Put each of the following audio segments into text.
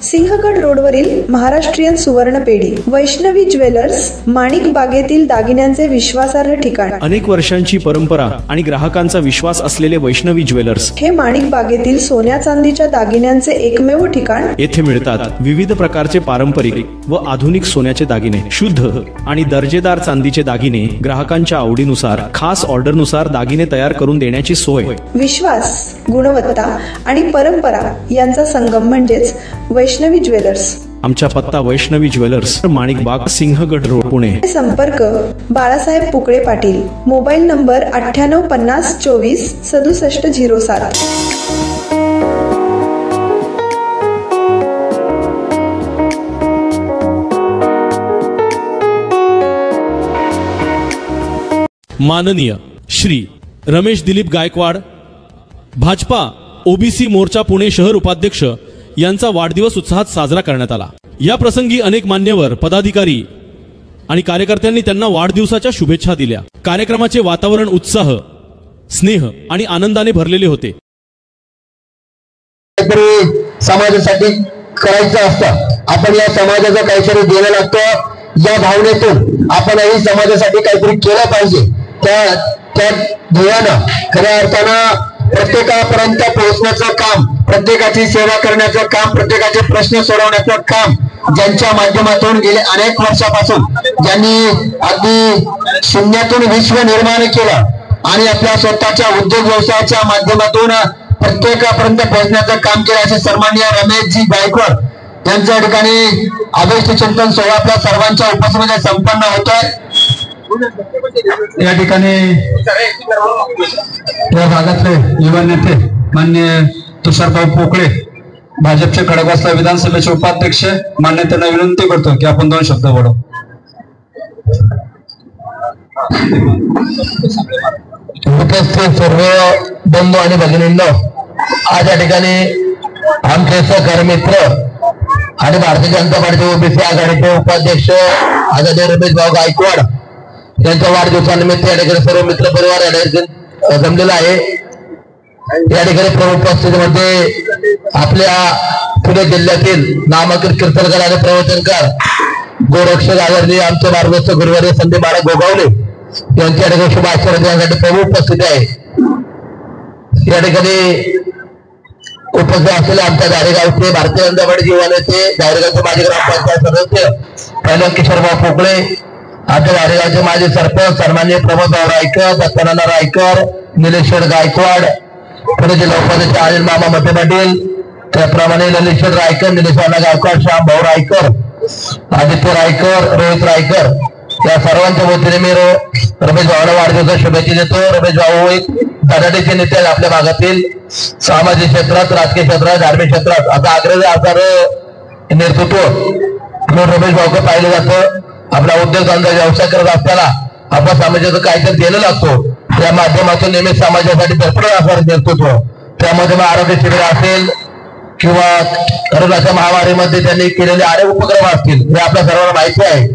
सिंहगड रोडवरील महाराष्ट्रीयन सुवर्ण पेढी वैष्णवी ज्वेलर्स, माणिक बागेतील दागिन्यांचे विश्वासार्ह ठिकाण। अनेक वर्षांची परंपरा आणि ग्राहकांचा विश्वास असलेले वैष्णवी ज्वेलर्स हे माणिक बागेतील सोन्या चांदीच्या दागिन्यांचे एकमेव ठिकाण। येथे मिळतात विविध प्रकारचे पारंपरिक व आधुनिक सोन्याचे दागिने, शुद्ध आणि दर्जेदार चांदीचे दागिने ग्राहकांच्या आवडीनुसार खास ऑर्डरनुसार दागिने तयार करून देण्याची सोय। विश्वास, गुणवत्ता आणि परंपरा यांचा संगम म्हणजेच वैष्णवी ज्वेलर्स। आमचा पत्ता वैष्णवी ज्वेलर्स, माणिक बाग, सिंहगड रोड, पुणे। संपर्क बाळासाहेब पुकळे पाटील, मोबाईल नंबर 9850 24 6707। माननीय श्री रमेश दिलीप गायकवाड, भाजपा ओबीसी मोर्चा पुणे शहर उपाध्यक्ष यांचा वाढदिवस उत्साहात साजरा करण्यात आला। या प्रसंगी अनेक मान्यवर, पदाधिकारी आणि कार्यकर्त्यांनी त्यांना वाढदिवसाच्या शुभेच्छा दिल्या। कार्यक्रमाचे वातावरण उत्साह, स्नेह आणि आनंदाने भरलेले होते। समाजासाठी करायचं असतं, आपण या समाजाचं काहीतरी देणं लागतं, या भावनेतून आपणही समाजासाठी काहीतरी केलं पाहिजे। त्या ध्येयानं खऱ्या अर्थानं प्रत्येकापर्यंत पोहोचण्याचं काम, प्रत्येकाची सेवा करण्याचं काम, प्रत्येकाचे प्रश्न सोडवण्याचं काम, ज्यांच्या माध्यमातून गेले अनेक वर्षापासून ज्यांनी अगदी शून्यातून विश्व निर्माण केलं आणि आपल्या स्वतःच्या उद्योग व्यवसायाच्या माध्यमातून प्रत्येकापर्यंत पोहोचण्याचं काम केलं, असे सन्माननीय रमेशजी गायकवाड यांच्या ठिकाणी अभिष्ट चिंतन सोहळा आपल्या सर्वांच्या उपस्थितीमध्ये संपन्न होतोय। या ठिकाणी या भागातले युवा नेते माननीय तुषारभाऊ पोकळे, भाजपचे खडकवासला विधानसभेचे उपाध्यक्ष, मान्य त्यांना विनंती करतो की आपण 2 शब्द बोलू। उपस्थित सर्व बंधू आणि भगिनींनो, आज या ठिकाणी आमचे सहकारी मित्र आणि भारतीय जनता पार्टी ओबीसी आघाडीचे उपाध्यक्ष आदरणीय रमेश भाऊ गायकवाड यांच्या वाढदिवसानिमित्त या ठिकाणी सर्व मित्र परिवार या ठिकाणी जमलेला आहे। या ठिकाणी प्रमुख उपस्थितीमध्ये आपल्या पुणे जिल्ह्यातील नामांकित कीर्तनकार आणि प्रवचनकार गोरक्षक आदरणीय आमचे मार्गदर्शक गुरुवारी संदीप महाराज गोगावले यांच्या ठिकाणी शुभाशय देण्यासाठी प्रमुख उपस्थित आहे। या ठिकाणी उपस्थित असलेले आमच्या दारेगावचे भारतीय जनता पार्टी युवा नेते, दारेगावचे माजी ग्रामपंचायत सदस्य पहिलवान किशोरभाऊ पोकळे, आमच्या दारेगावचे माजी सरपंच सन्माननीय प्रमोदभाऊ रायकर, दत्तानाना रायकर, निलेश्वर गायकवाड, पुणे जिल्हा उपाध्यक्ष अनिल मामा मते पाटील, त्याप्रमाणे ललिश्वर रायकर, निलेश्वर गायकवाड, श्याम भाऊ रायकर, आदित्य रायकर, रोहित रायकर या सर्वांच्या वतीने मी रमेश भाऊला वाढदिवसाच्या शुभेच्छा देतो। रमेश भाऊ एक धडाडीचे नेते आहेत आपल्या भागातील, सामाजिक क्षेत्रात, राजकीय क्षेत्रात, धार्मिक क्षेत्रात आता आग्रही असणारं नेतृत्व म्हणून रमेश भाऊकडे पाहिलं जातं। आपला उद्योगधंदा व्यवसाय करत असताना आपण समाजाचं काहीतरी देणं लागतो, त्या माध्यमातून नेहमी समाजासाठी तत्पर असणारं नेतृत्व। त्यामध्ये मग आरोग्य शिबिर असेल किंवा कोरोनाच्या महामारीमध्ये त्यांनी केलेले अनेक उपक्रम असतील, हे आपल्या सर्वांना माहिती आहे।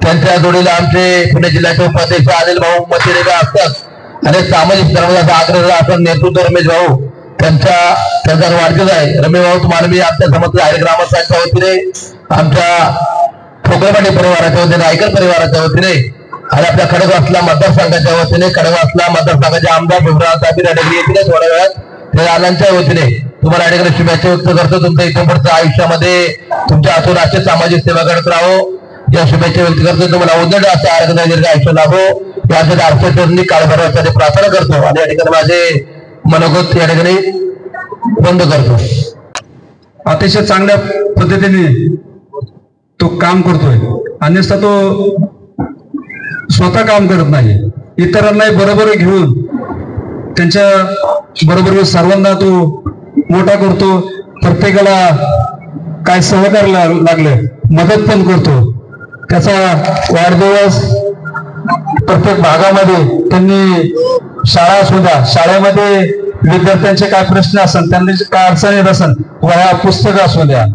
त्यांच्या जोडीला आमचे पुणे जिल्ह्याचे उपाध्यक्ष अनिल भाऊ मते असतात आणि सामाजिक धर्माचा आग्रह असं नेतृत्व रमेश भाऊ त्यांचा वाढदिवस आहे। रमेश भाऊ तुम्हाला मी आमच्या समस्त आहे ग्रामस्थांच्या वतीने, आमच्या ठोकरपाटी परिवाराच्या वतीने, रायकर परिवाराच्या वतीने आणि आपल्या खडकवासला मतदारसंघाच्या वतीने, खडकवासला मतदारसंघाचे आमदार भिमराव येतील थोड्या वेळात, या आलांच्या वतीने तुम्हाला या ठिकाणी शुभेच्छा व्यक्त करतो। तुमच्या इथून पुढच्या आयुष्यामध्ये तुमच्या हातून असे सामाजिक सेवा करत राहो या शुभेच्छा व्यक्त करतो। तुम्हाला उदंड असे आरोग्य आयुष्य लाभो यासाठी आर्थिक काळभरासाठी प्रार्थना करतो आणि या ठिकाणी माझे मनोगत या ठिकाणी बंद करतो। अतिशय चांगल्या पद्धतीने तो काम करतोय, अन्यथा तो स्वतः काम करत नाही, इतरांनाही बरोबर घेऊन त्यांच्या बरोबर सर्वांना तो मोठा करतो। प्रत्येकाला काय सहकार्य लागले मदत पण करतो। त्याचा वाढदिवस प्रत्येक भागामध्ये त्यांनी शाळा असू द्या, शाळेमध्ये विद्यार्थ्यांचे काय प्रश्न असन, त्यांनी काय अडचणी असन, वह्या पुस्तक असू द्या।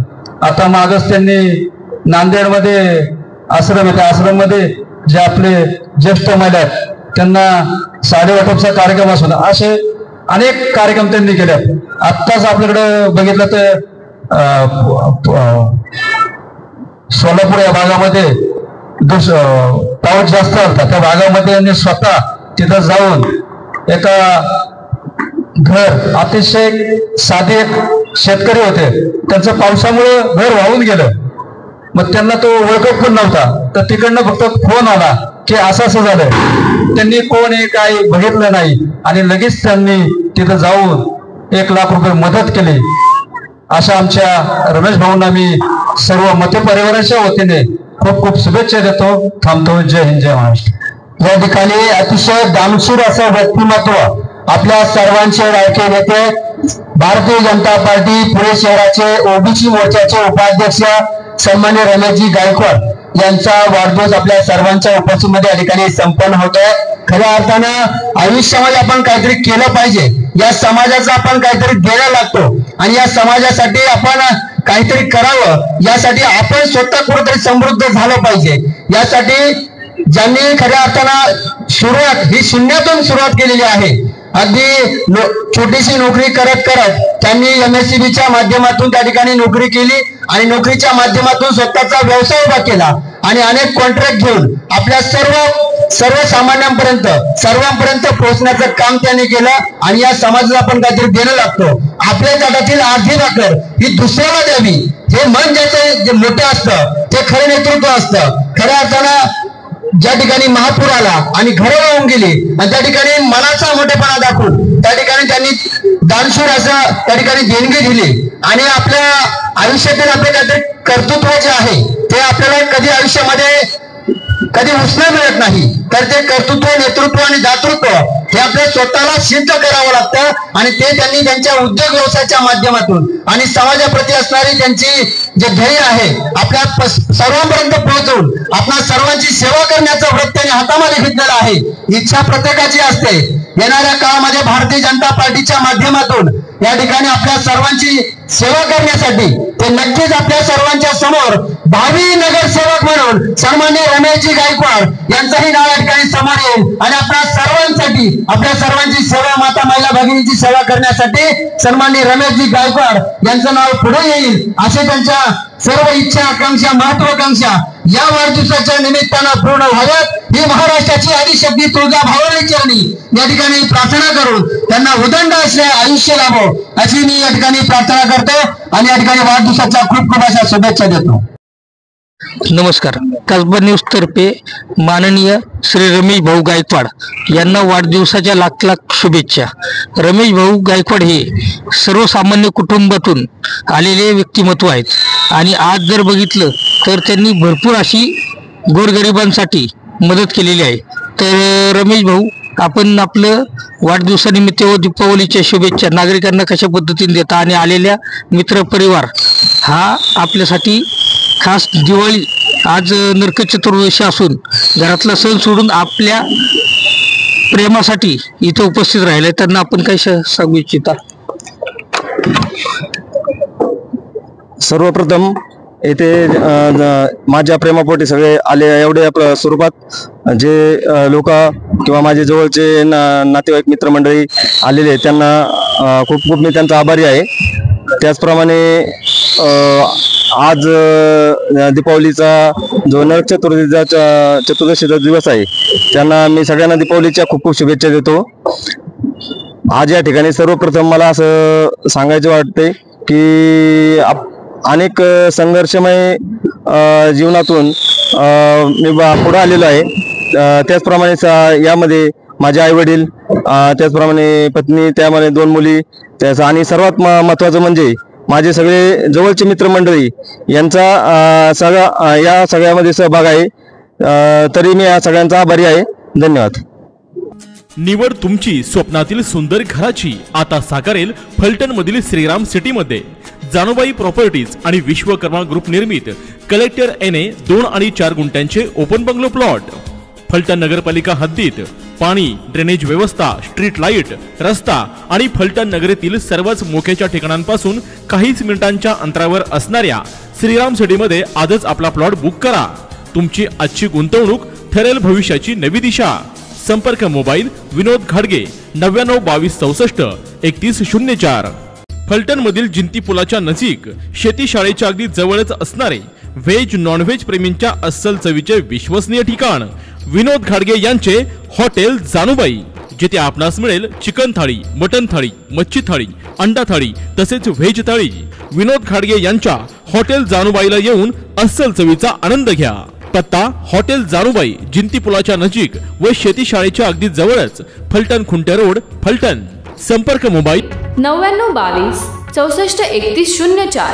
आता मागच त्यांनी नांदेडमध्ये आश्रम आहे, त्या आश्रम मध्ये जे आपले ज्येष्ठ महिला आहेत त्यांना साडी वाटपचा कार्यक्रम असू द्या, असे अनेक कार्यक्रम त्यांनी केले। आत्ताच आपल्याकडे बघितलं तर भागामध्ये पाऊस जास्त होता, त्या भागामध्ये यांनी स्वतः तिथं जाऊन एका घर, अतिशय साधे एक शेतकरी होते, त्यांचं पावसामुळे घर वाहून गेलं. मग त्यांना तो ओळखत पण नव्हता, तर तिकडनं फक्त फोन आला की असं असं झालं. त्यांनी कोण आहे काय बघितलं नाही आणि लगेच त्यांनी तिथं जाऊन 1 लाख रुपये मदत केली. अशा आमच्या रमेश भाऊंना मी सर्व मते परिवाराच्या वतीने खूप खूप शुभेच्छा देतो. थांबतो. जय हिंद, जय महाराष्ट्र. या ठिकाणी अतिशय दानशूर असं व्यक्तिमत्व, आपल्या सर्वांचे लाडके नेते, भारतीय जनता पार्टी पुणे शहराचे ओबीसी मोर्चाचे उपाध्यक्ष सन्मान्य रमेशजी गायकवाड यांचा वाढदिवस आपल्या सर्वांच्या उपस्थितीमध्ये या ठिकाणी संपन्न होतोय. खऱ्या अर्थानं आयुष्यामध्ये आपण काहीतरी केलं पाहिजे, या समाजाचा आपण काहीतरी देणं लागतो आणि या समाजासाठी आपण काहीतरी करावं, यासाठी आपण स्वतः कुठेतरी समृद्ध झालं पाहिजे. यासाठी ज्यांनी खऱ्या अर्थानं सुरुवात ही शून्यातून सुरुवात केलेली आहे, अगदी छोटीशी नोकरी करत करत त्यांनी MSCBच्या माध्यमातून त्या ठिकाणी नोकरी केली आणि नोकरीच्या माध्यमातून स्वतःचा व्यवसाय उभा केला आणि अनेक कॉन्ट्रॅक्ट घेऊन आपल्या सर्वांपर्यंत पोहोचण्याचं काम त्यांनी केलं. आणि या समाजाला आपण काहीतरी देणं लागतो. आपल्या ताटातील अर्धी भाकर ही दुसऱ्याला द्यावी, हे मन ज्याचं जे मोठं असतं ते खरं नेतृत्व असतं. खऱ्या अर्थानं ज्या ठिकाणी महापूर आला आणि घरं वाहून गेली आणि त्या ठिकाणी मनाचा मोठेपणा दाखवून त्या ठिकाणी त्यांनी दानशूर असं त्या ठिकाणी देणगी दिली आणि आपल्या आयुष्यातील आपले काहीतरी कर्तृत्व जे आहे ते आपल्याला कधी आयुष्यामध्ये कधी उसणं मिळत नाही. तर ते कर्तृत्व, नेतृत्व आणि दातृत्व हे आपल्या स्वतःला सिद्ध करावं लागतं आणि ते त्यांनी त्यांच्या उद्योग व्यवसायाच्या माध्यमातून आणि समाजाप्रती असणारी त्यांची जे ध्येय आहे आपल्या सर्वांपर्यंत पोहोचवून आपल्या सर्वांची सेवा करण्याचं व्रत त्यांनी हातामध्ये घेतलेलं आहे. इच्छा प्रत्येकाची असते. येणाऱ्या काळामध्ये भारतीय जनता पार्टीच्या माध्यमातून या ठिकाणी आपल्या सर्वांची सेवा करण्यासाठी ते नक्कीच आपल्या सर्वांच्या समोर भावी नगरसेवक म्हणून सन्माननीय रमेशजी गायकवाड यांचंही नाव या ठिकाणी समोर येईल आणि आपल्या सर्वांसाठी आपल्या सर्वांची सेवा, माता महिला भगिनीची सेवा करण्यासाठी सन्माननीय रमेशजी गायकवाड यांचं नाव पुढे येईल असे त्यांच्या सर्व इच्छा, आकांक्षा, महत्वाकांक्षा या वाढदिवसाच्या निमित्तानं पूर्ण व्हाव्यात ही महाराष्ट्राची आदिशक्ती तुळजा भवानी चरणी या ठिकाणी प्रार्थना करून त्यांना उदंड असले आयुष्य लाभो अशी मी या ठिकाणी प्रार्थना करतो आणि या ठिकाणी वाढदिवसाच्या खूप खूप अशा शुभेच्छा देतो. नमस्कार. कसबा न्यूज तर्फे माननीय श्री रमेश भाऊ गायकवाड यांना वाढदिवसाच्या लाख लाख शुभेच्छा. रमेश भाऊ गायकवाड हे सर्वसामान्य कुटुंबातून आलेले व्यक्तिमत्व आहेत आणि आज जर बघितलं तर त्यांनी भरपूर अशी गोरगरिबांसाठी मदत केलेली आहे. तर रमेश भाऊ, आपण आपलं वाढदिवसानिमित्त व दीपावलीच्या शुभेच्छा नागरिकांना कशा पद्धतीने देता आणि आलेल्या मित्रपरिवार हा आपल्यासाठी खास दिवाळी आज नरक चतुर्दशी असून घरातला सण सोडून आपल्या प्रेमासाठी इथे उपस्थित राहिले, त्यांना आपण काय सांगू इच्छिता? सर्वप्रथम येथे माझ्या प्रेमापोटी सगळे आले, एवढे आपल्या स्वरूपात जे लोक किंवा माझे जवळचे नातेवाईक मित्रमंडळी आलेले आहेत त्यांना खूप खूप मी त्यांचा आभारी आहे. त्याचप्रमाणे आज दीपावलीचा जो नरक चतुर्दशीचा दिवस आहे त्यांना मी सगळ्यांना दीपावलीच्या खूप खूप शुभेच्छा देतो. आज या ठिकाणी सर्वप्रथम मला असं सांगायचे वाटते की अनेक संघर्षमय जीवनातून मी पुढे आलेलो आहे. त्याचप्रमाणे यामध्ये माझे आई वडील, त्याचप्रमाणे पत्नी, त्यामध्ये 2 मुली, त्याचा आणि सर्वात महत्त्वाचं म्हणजे माझे सगळे जवळचे मित्रमंडळी यांचा या सगळ्यामध्ये सहभाग आहे. तरी मी या सगळ्यांचा आभारी आहे. धन्यवाद. निवड तुमची स्वप्नातील सुंदर घराची आता साकारेल फलटण मधील श्रीराम सिटी मध्ये. जानूबाई प्रॉपर्टीज आणि विश्वकर्मा ग्रुप निर्मित कलेक्टर NA 2 आणि 4 गुंठ्यांचे ओपन बंगलो प्लॉट. फलटण नगरपालिका हद्दीत पाणी, ड्रेनेज व्यवस्था, स्ट्रीट लाईट, रस्ता आणि फलटण नगरीतील सर्वच मोक्याच्या ठिकाणांपासून काहीच मिनिटांच्या अंतरावर असणाऱ्या श्रीराम सिटीमध्ये आजच आपला प्लॉट बुक करा. तुमची आजची गुंतवणूक ठरेल भविष्याची नवी दिशा. संपर्क मोबाईल विनोद घाडगे 99 22 64 31 04. फलटण मधील जिंती पुलाच्या नजीक शेती शाळेच्या अगदी जवळच असणारे व्हेज नॉनव्हेज प्रेमींच्या अस्सल चवीचे विश्वसनीय ठिकाण विनोद घाडगे यांचे हॉटेल जानुबाई, जिथे आपणास मिळेल चिकन थाळी, मटन थाळी, मच्छी थाळी, अंडा थाळी तसेच व्हेज थाळी। विनोद घाडगे यांच्या हॉटेल जानुबाईला येऊन अस्सल चवीचा आनंद घ्या। पत्ता हॉटेल जानुबाई, जिंती पुलाच्या नजीक व शेती शाळेच्या अगदी जवळच, फलटण खुंटे रोड, फलटण। संपर्क मोबाईल 9922 64 31 04।